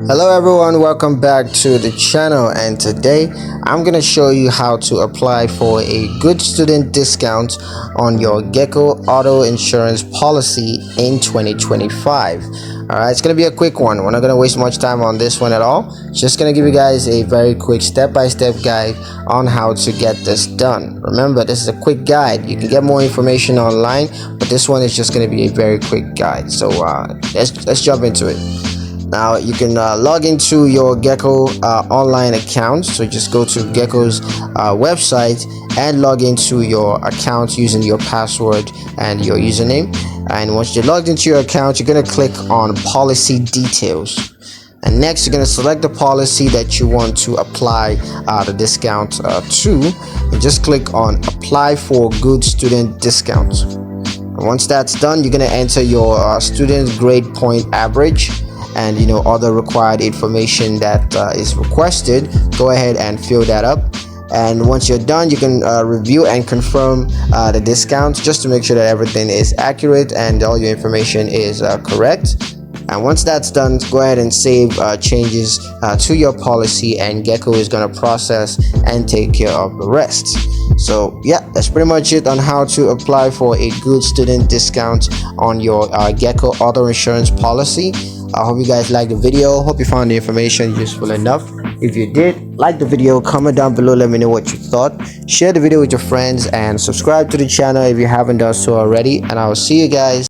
Hello everyone, welcome back to the channel, and today I'm going to show you how to apply for a good student discount on your Geico auto insurance policy in 2025. Alright, it's going to be a quick one. We're not going to waste much time on this one at all. Just going to give you guys a very quick step-by-step guide on how to get this done. Remember, this is a quick guide. You can get more information online, but this one is just going to be a very quick guide. So let's jump into it. Now you can log into your Geico online account. So just go to Geico's website and log into your account using your password and your username. And once you're logged into your account, you're going to click on policy details. And next, you're going to select the policy that you want to apply the discount to, and just click on apply for good student discount. And once that's done, you're going to enter your student grade point average and other required information that is requested. Go ahead and fill that up, and once you're done, you can review and confirm the discount just to make sure that everything is accurate and all your information is correct. And once that's done, go ahead and save changes to your policy, and Geico is going to process and take care of the rest. So yeah, that's pretty much it on how to apply for a good student discount on your Geico auto insurance policy. I hope you guys liked the video. Hope you found the information useful enough. If you did, like the video, comment down below, let me know what you thought. Share the video with your friends and subscribe to the channel if you haven't done so already, and I will see you guys